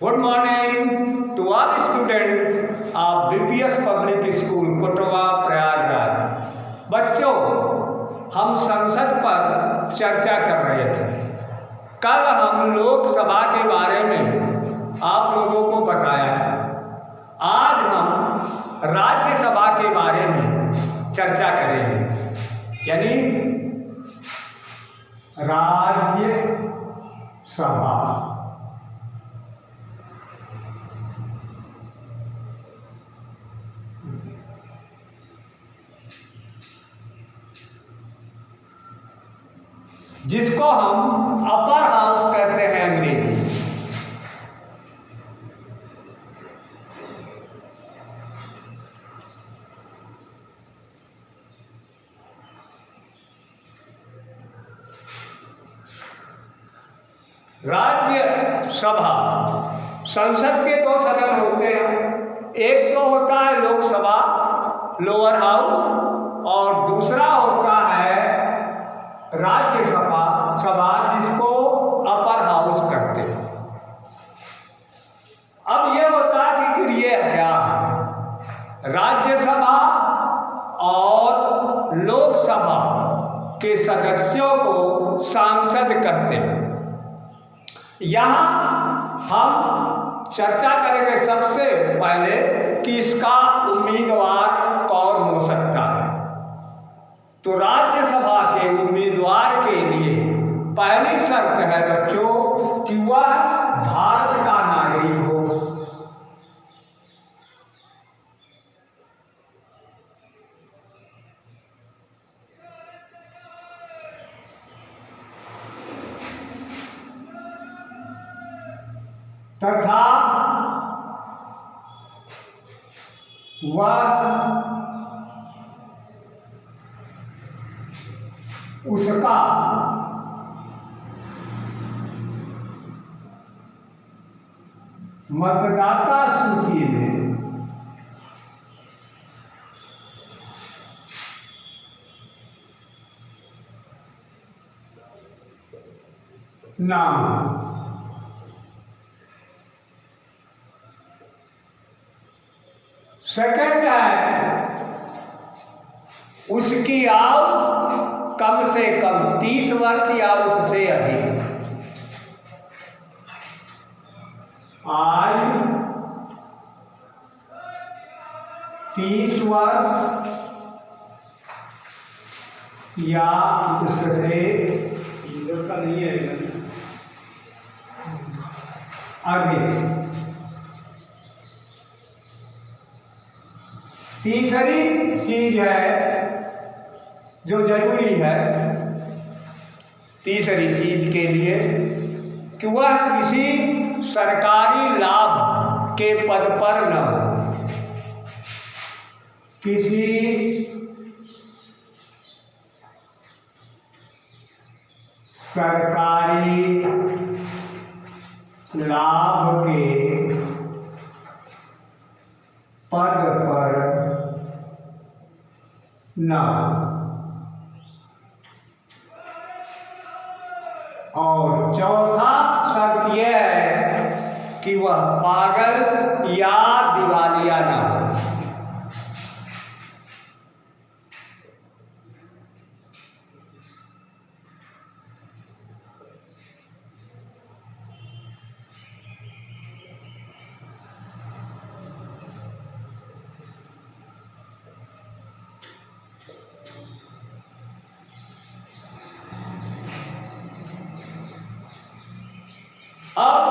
Good morning to all students of BPS public school Kotwa Prayagraj. बच्चों, हम संसद पर चर्चा कर रहे थे। कल हम लोकसभा के बारे में आप लोगों को बताया था। आज हम राज्यसभा के बारे में चर्चा करेंगे, यानी राज्यसभा। जिसको हम अपर हाउस कहते हैं अंग्रेजी। राज्यसभा, संसद के दो सदन होते हैं। एक तो होता है लोकसभा, लोअर हाउस, और दूसरा होता है राज्यसभा, जिसको अपर हाउस करते हैं। अब ये होता है कि फिर ये क्या है? राज्यसभा और लोकसभा के सदस्यों को सांसद कहते हैं। यहाँ हम चर्चा करेंगे सबसे पहले कि इसका उम्मीदवार कौन हो सकता है। तो राज्यसभा के उम्मीदवार के लिए पहली शर्त है बच्चों कि वह भारत का नागरिक हो। तथा वह उसका मतदाता सूची में नाम। सेकंड है उसकी आयु कम से कम 30 वर्ष या उससे अधिक। आयु 30 वर्ष या उससे अधिक। तीसरी चीज है जो जरूरी है तीसरी चीज के लिए कि वह किसी सरकारी लाभ के पद पर न हो। किसी सरकारी लाभ के पद पर न। और चौथा शर्त यह है कि वह पागल या दिवालिया न हो। अब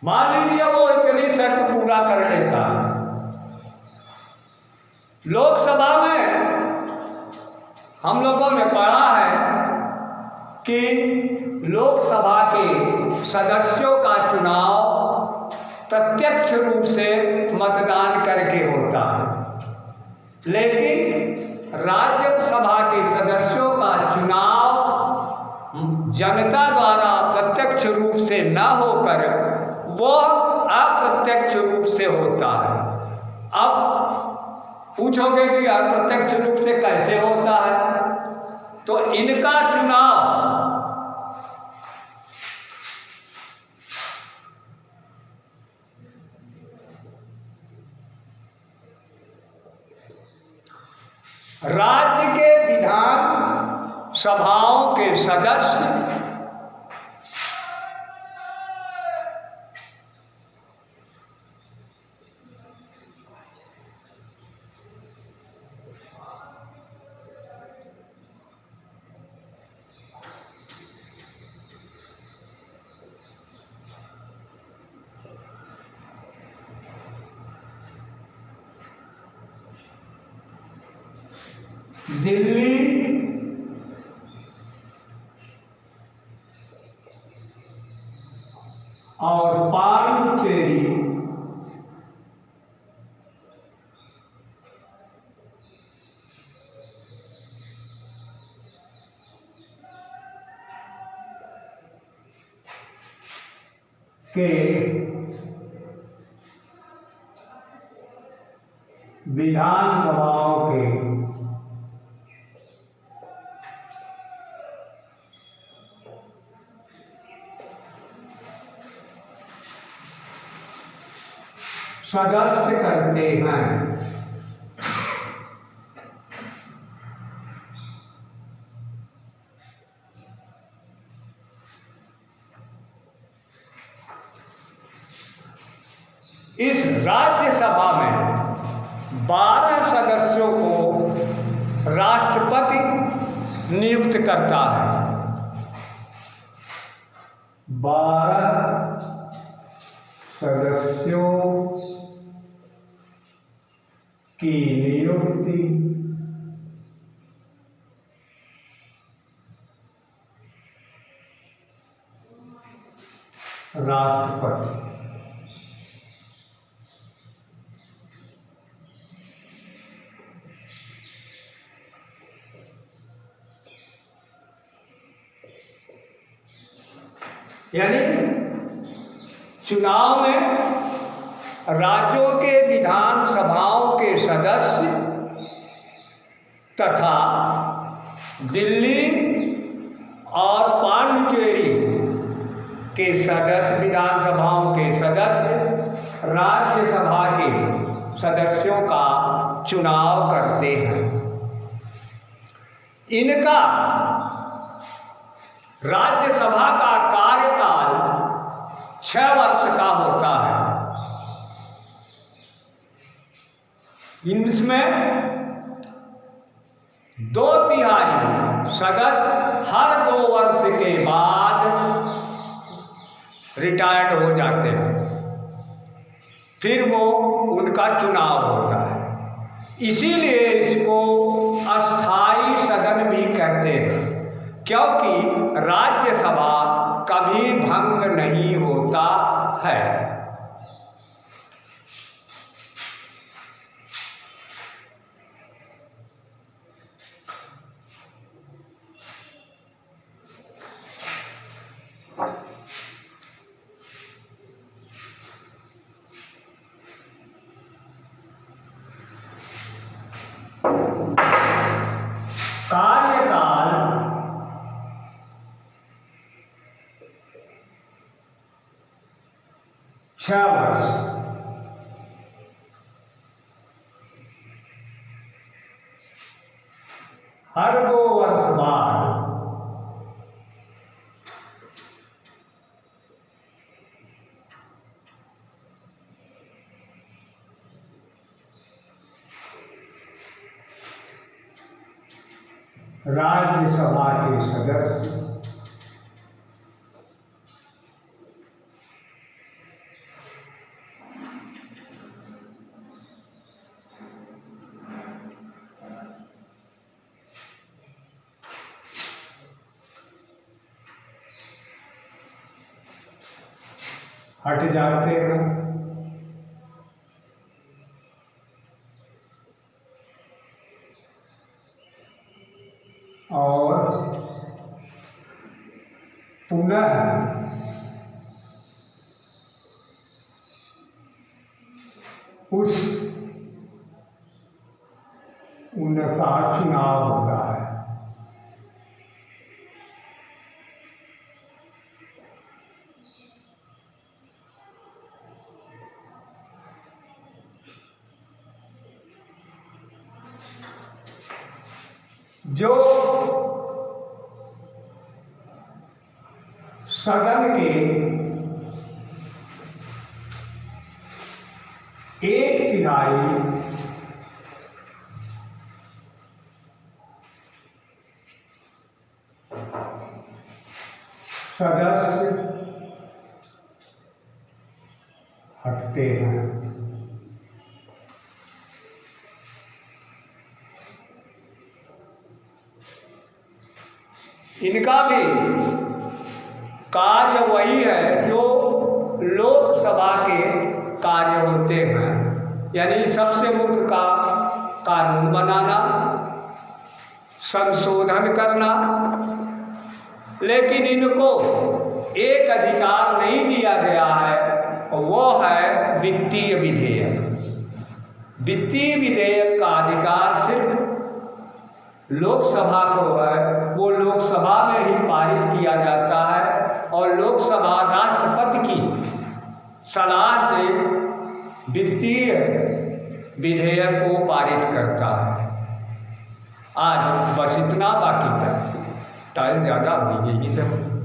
मान लीजिए वो इतनी शर्त पूरा कर लेता है। लोकसभा में हम लोगों ने पढ़ा है कि लोकसभा के सदस्यों का चुनाव प्रत्यक्ष रूप से मतदान करके होता है, लेकिन राज्यसभा के सदस्यों का चुनाव जनता द्वारा प्रत्यक्ष रूप से न होकर वह अप्रत्यक्ष रूप से होता है। अब पूछोगे कि अप्रत्यक्ष रूप से कैसे होता है? तो इनका चुनाव राज्य के विधान सभाओं के सदस्य दिल्ली और पांडिचेरी के विधानसभाओं के सदस्य करते हैं। इस राज्यसभा में 12 सदस्यों को राष्ट्रपति नियुक्त करता है। 12 सदस्यों की नियुक्ति राष्ट्रपति यानी चुनाव में राज्यों के विधानसभाओं के सदस्य तथा दिल्ली और पांडिचेरी के सदस्य, विधानसभाओं के सदस्य राज्यसभा के सदस्यों का चुनाव करते हैं। इनका राज्यसभा का कार्यकाल 6 वर्ष का होता है। इसमें 2/3 सदस्य हर 2 वर्ष के बाद रिटायर्ड हो जाते हैं, फिर वो उनका चुनाव होता है। इसीलिए इसको अस्थाई सदन भी कहते हैं, क्योंकि राज्यसभा कभी भंग नहीं होता है। कार्यकाल 6 वर्ष। हर 2 वर्ष बाद राज्यसभा के सदस्य हट जाते हैं और पुनः उनका चुनाव होता है। जो सदन के 1/3 सदस्य हटते हैं। इनका भी कार्य वही है जो लोकसभा के कार्य होते हैं, यानी सबसे मुख्य का कानून बनाना, संशोधन करना। लेकिन इनको एक अधिकार नहीं दिया गया है, वो है वित्तीय विधेयक। वित्तीय विधेयक का अधिकार सिर्फ लोकसभा को है, वो लोकसभा में ही पारित किया जाता है और लोकसभा राष्ट्रपति की सलाह से वित्तीय विधेयक को पारित करता है। आज बस इतना, बाकी तक टाइम ज़्यादा हुई, यही सब।